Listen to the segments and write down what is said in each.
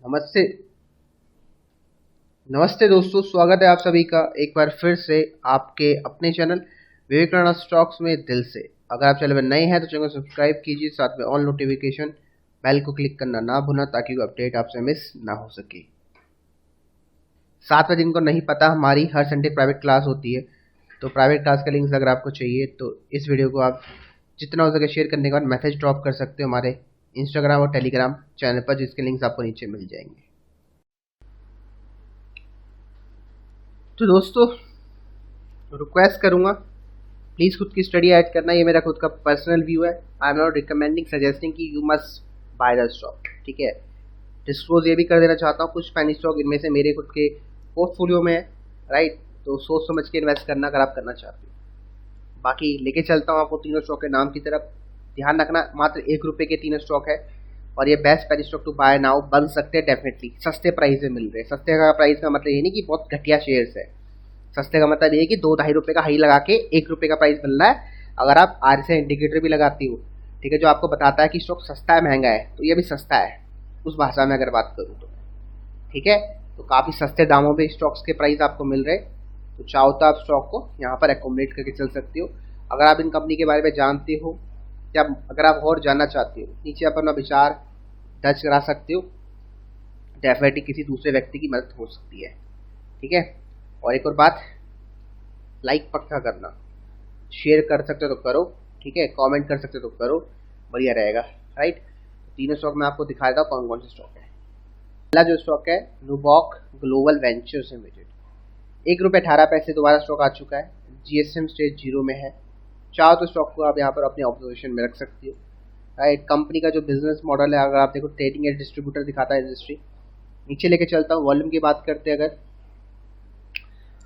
नमस्ते नमस्ते दोस्तों, स्वागत है आप सभी का एक बार फिर से आपके अपने चैनल विवेकानंद स्टॉक्स में दिल से। अगर आप चैनल में नए हैं तो चैनल को सब्सक्राइब कीजिए, साथ में ऑल नोटिफिकेशन बेल को क्लिक करना ना भूलना ताकि कोई अपडेट आपसे मिस ना हो सके। साथ में जिनको नहीं पता, हमारी हर संडे प्राइवेट क्लास होती है, तो प्राइवेट क्लास का लिंक अगर आपको चाहिए तो इस वीडियो को आप जितना हो सके शेयर करने के बाद मैसेज ड्रॉप कर सकते हो हमारे इंस्टाग्राम और टेलीग्राम चैनल पर, जिसके लिंक्स आपको नीचे मिल जाएंगे। तो दोस्तों, रिक्वेस्ट करूंगा प्लीज़ खुद की स्टडी ऐड करना। ये मेरा खुद का पर्सनल व्यू है। I am not recommending suggesting कि you must buy the stock, ठीक है। डिस्क्लोज ये भी कर देना चाहता हूँ, कुछ पेनी स्टॉक इनमें से मेरे खुद के पोर्टफोलियो में है, राइट। तो सोच समझ के इन्वेस्ट करना अगर आप करना चाहते हो। बाकी लेके चलता हूँ आपको तीनों स्टॉक के नाम की तरफ। ध्यान रखना, मात्र ₹1 के तीनों स्टॉक है और ये best penny stock to buy now बन सकते हैं डेफिनेटली। सस्ते प्राइस में मिल रहे हैं। सस्ते का प्राइस का मतलब ये नहीं कि बहुत घटिया शेयर्स है। सस्ते का मतलब ये है कि ₹2-2.5 का हाई लगा के ₹1 का प्राइस मिल रहा है। अगर आप RSI इंडिकेटर भी लगाती हो, ठीक है, जो आपको बताता है कि स्टॉक सस्ता है महंगा है, तो ये भी सस्ता है उस भाषा में अगर बात करूँ तो, ठीक है। तो काफ़ी सस्ते दामों पे स्टॉक्स के प्राइस आपको मिल रहे, तो चाहो तो आप स्टॉक को यहाँ पर एकोमोडेट करके चल सकते हो। अगर आप इन कंपनी के बारे में जानते हो या अगर आप और जानना चाहते हो, नीचे अपना विचार दर्ज करा सकते हो। डेफिनेटली किसी दूसरे व्यक्ति की मदद हो सकती है, ठीक है। और एक और बात, लाइक पक्का करना, शेयर कर सकते हो तो करो, ठीक है, कमेंट कर सकते हो तो करो, बढ़िया रहेगा, राइट। तीनों स्टॉक मैं आपको दिखा देता हूँ कौन कौन से स्टॉक है। पहला जो स्टॉक है नुबॉक ग्लोबल वेंचर्स लिमिटेड, ₹1.18 दोबारा स्टॉक आ चुका है। GSM स्टेज 0 में है। चाहो तो स्टॉक को आप यहाँ पर अपने ऑब्जर्वेशन में रख सकते हो, राइट। कंपनी का जो बिजनेस मॉडल है, अगर आप देखो ट्रेडिंग एंड डिस्ट्रीब्यूटर दिखाता है इंडस्ट्री। नीचे लेके चलता हूँ, वॉल्यूम की बात करते हैं अगर,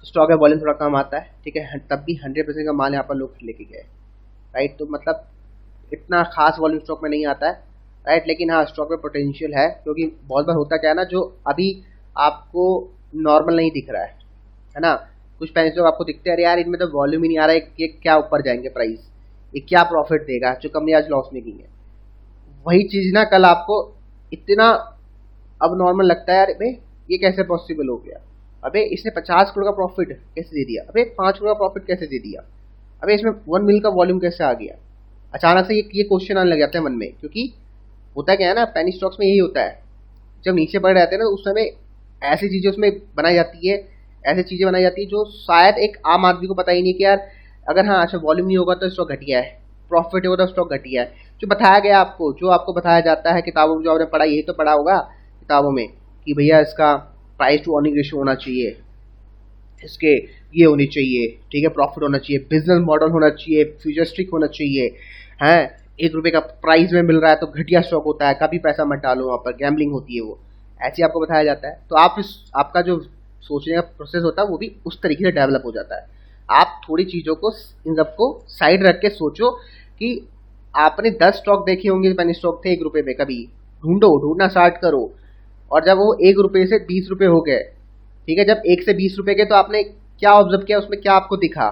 स्टॉक है वॉल्यूम थोड़ा कम आता है, ठीक है, तब भी 100% का माल यहाँ पर लोग लेके गए, राइट। तो मतलब इतना खास वॉल्यूम स्टॉक में नहीं आता है, राइट। लेकिन हाँ, स्टॉक में पोटेंशियल है, क्योंकि बहुत बार होता क्या है ना, जो अभी आपको नॉर्मल नहीं दिख रहा है ना। कुछ पैसे जो आपको दिखते हैं, अरे यार इनमें तो वॉल्यूम ही नहीं आ रहा है, ये क्या ऊपर जाएंगे प्राइस, ये क्या प्रॉफिट देगा, जो कंपनी आज लॉस में गई है। वही चीज़ ना कल आपको इतना अब नॉर्मल लगता है, यार भाई ये कैसे पॉसिबल हो गया, अबे इसने 50 करोड़ का प्रॉफिट कैसे दे दिया, अबे 5 करोड़ का प्रॉफिट कैसे दे दिया, अबे इसमें 1 मिल का वॉल्यूम कैसे आ गया। अचानक से ये क्वेश्चन आने लग जाते हैं मन में, क्योंकि होता क्या है ना, पेनी स्टॉक्स में यही होता है, जब नीचे बढ़ जाते हैं ना, उस समय ऐसी चीज़ें उसमें बनाई जाती है, ऐसी चीज़ें बनाई जाती है जो शायद एक आम आदमी को पता ही नहीं कि यार अगर हाँ अच्छा वॉल्यूम नहीं होगा तो स्टॉक घटिया है, प्रॉफिट होगा तो स्टॉक घटिया है। जो बताया गया आपको, जो आपको बताया जाता है किताबों में, जो आपने पढ़ा, यही तो पढ़ा होगा किताबों में कि भैया इसका प्राइस टू अर्निंग रेशियो होना चाहिए, इसके ये होनी चाहिए, ठीक है, प्रॉफिट होना चाहिए, बिजनेस मॉडल होना चाहिए, फ्यूचरिस्टिक होना चाहिए, हैं। ₹1 का प्राइस में मिल रहा है तो घटिया स्टॉक होता है, कभी पैसा मत डालो, वहाँ पर गैम्बलिंग होती है, वो ऐसे आपको बताया जाता है। तो आप आपका जो सोचने का प्रोसेस होता है वो भी उस तरीके से डेवलप हो जाता है। आप थोड़ी चीज़ों को, इन सबको साइड रख के सोचो कि आपने 10 स्टॉक देखे होंगे, पेनी स्टॉक थे ₹1 में, कभी ढूंढना स्टार्ट करो। और जब वो ₹1 से ₹20 हो गए, ठीक है, जब 1 से ₹20 के, तो आपने क्या ऑब्जर्व किया, उसमें क्या आपको दिखा।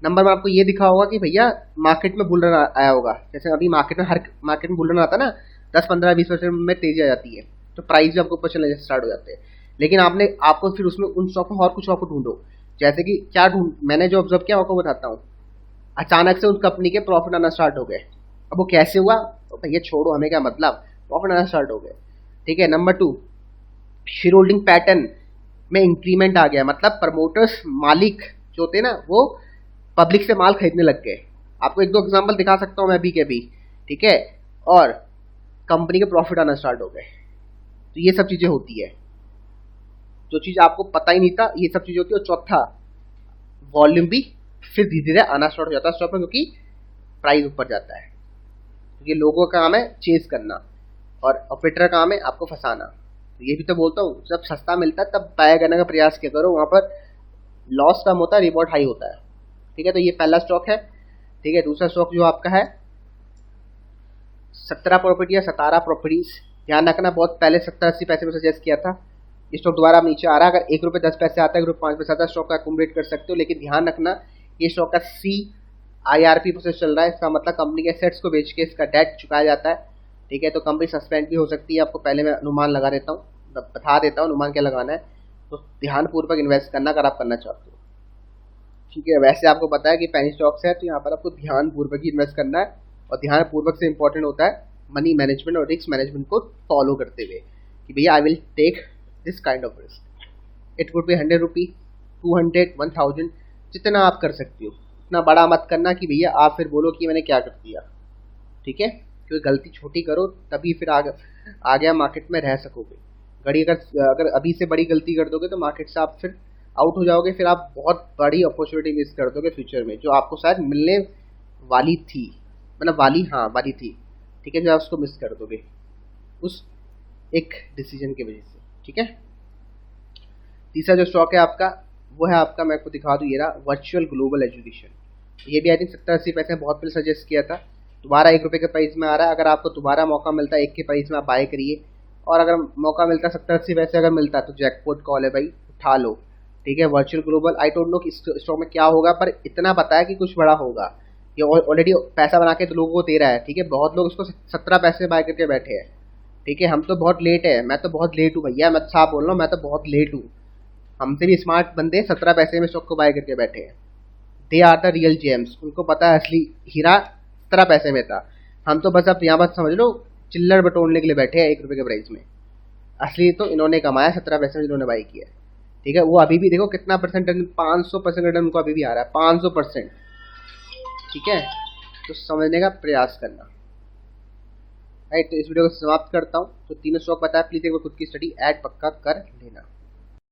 नंबर में आपको ये दिखा होगा कि भैया मार्केट में बुल रन आया होगा, जैसे अभी मार्केट में, हर मार्केट में बुल रन आता है ना, 10-15-20% में तेजी आ जाती है, तो प्राइस भी आपको ऊपर चलने स्टार्ट हो जाते हैं। लेकिन आपको फिर उसमें उन स्टॉक में और कुछ आपको ढूंढो, जैसे कि क्या मैंने जो ऑब्जर्व किया आपको बताता हूँ। अचानक से उस कंपनी के प्रॉफिट आना स्टार्ट हो गए। अब वो कैसे हुआ, तो भैया छोड़ो, हमें क्या मतलब, प्रॉफिट आना स्टार्ट हो गए, ठीक है। नंबर 2, शेयर होल्डिंग पैटर्न में इंक्रीमेंट आ गया, मतलब प्रमोटर्स, मालिक जो होते हैं ना, वो पब्लिक से माल खरीदने लग गए। आपको 1-2 एग्जांपल दिखा सकता हूँ मैं अभी के भी, ठीक है। और कंपनी के प्रॉफिट आना स्टार्ट हो गए। तो ये सब चीज़ें होती है, जो चीज़ आपको पता ही नहीं था, ये सब चीज़ें होती है। और चौथा, वॉल्यूम भी फिर धीरे धीरे आना स्टार्ट हो जाता है स्टॉक में, क्योंकि प्राइस ऊपर जाता है। क्योंकि लोगों का काम है चेज करना और ऑपरेटर का काम है आपको फंसाना। तो ये भी तो बोलता हूँ, जब सस्ता मिलता है तब बाय करने का प्रयास क्या करो, वहाँ पर लॉस कम होता है, रिवॉर्ड हाई होता है, ठीक है। तो ये पहला स्टॉक है, ठीक है। दूसरा स्टॉक जो आपका है सतारा प्रॉपर्टी या सतारा प्रॉपर्टीज, ध्यान रखना, बहुत पहले 70-80 पैसे में सजेस्ट किया था। ये स्टॉक दोबारा नीचे आ रहा है। अगर ₹1.10 आता है, ₹5 आता है, स्टॉक का अकोमोडेट कर सकते हो। लेकिन ध्यान रखना, ये स्टॉक का CIRP प्रोसेस चल रहा है। इसका मतलब कंपनी के एसेट्स को बेच के इसका डेट चुकाया जाता है, ठीक है। तो कंपनी सस्पेंड भी हो सकती है, आपको पहले मैं अनुमान लगा देता हूँ। बता देता हूँ अनुमान क्या लगाना है। तो ध्यानपूर्वक इन्वेस्ट करना अगर आप करना चाहते हो, ठीक है। वैसे आपको पता है कि पेनी स्टॉक्स है, तो यहाँ पर आपको ध्यानपूर्वक ही इन्वेस्ट करना है, और ध्यानपूर्वक से इंपॉर्टेंट होता है मनी मैनेजमेंट और रिस्क मैनेजमेंट को फॉलो करते हुए कि भैया I will take this kind of risk. It would be 100 rupee, 200, 1000, जितना आप कर सकती हो। इतना बड़ा मत करना कि भैया आप फिर बोलो कि मैंने क्या कर दिया, ठीक है। क्योंकि गलती छोटी करो तभी फिर आगे मार्केट में रह सकोगे। अगर अभी से बड़ी गलती कर दोगे तो मार्केट से आप फिर आउट हो जाओगे, फिर आप बहुत बड़ी अपॉर्चुनिटी मिस कर दोगे फ्यूचर में, जो आपको शायद मिलने वाली थी, मतलब वाली थी, ठीक है, जो आप उसको मिस कर दोगे उस एक डिसीजन की वजह से, ठीक है। तीसरा जो स्टॉक है आपका, वो है आपका, मैं आपको दिखा दूँ, ये रहा वर्चुअल ग्लोबल एजुकेशन। ये भी आई थिंक 70-80 पैसे बहुत पहले सजेस्ट किया था, दोबारा 1 रुपये के प्राइस में आ रहा है। अगर आपको दोबारा मौका मिलता है 1 के प्राइस में, आप बाय करिए, और अगर मौका मिलता है 70-80 पैसे अगर मिलता है तो जैकपॉट कॉल है भाई, उठा लो, ठीक है। Virtual global, I don't know कि स्टॉक में क्या होगा, पर इतना पता है कि कुछ बड़ा होगा। ये ऑलरेडी पैसा बना के तो लोगों को दे रहा है, ठीक है। बहुत लोग उसको 17 पैसे बाय करके बैठे हैं, ठीक है। हम तो बहुत लेट है, मैं तो बहुत लेट हूँ भैया, मैं तो साफ बोल रहा हूँ, मैं तो बहुत लेट हूँ। हमसे भी स्मार्ट बंदे 17 पैसे में स्टॉक को बाय करके बैठे हैं। They are the real gems, उनको पता है असली हीरा 17 पैसे में था। हम तो बस अब यहाँ पर समझ लो चिल्लर बटोरने के लिए बैठे हैं 1 रुपये के प्राइस में। असली तो इन्होंने कमाया 17 पैसे में जिन्होंने बाई किया, ठीक है। वो अभी भी देखो कितना परसेंट, 500% रिटर्न उनको अभी भी आ रहा है, 500%, ठीक है। तो समझने का प्रयास करना, राइट। तो इस वीडियो को समाप्त करता हूँ। तो तीनों स्टॉक बताया, प्लीज़ एक बार खुद की स्टडी ऐड पक्का कर लेना।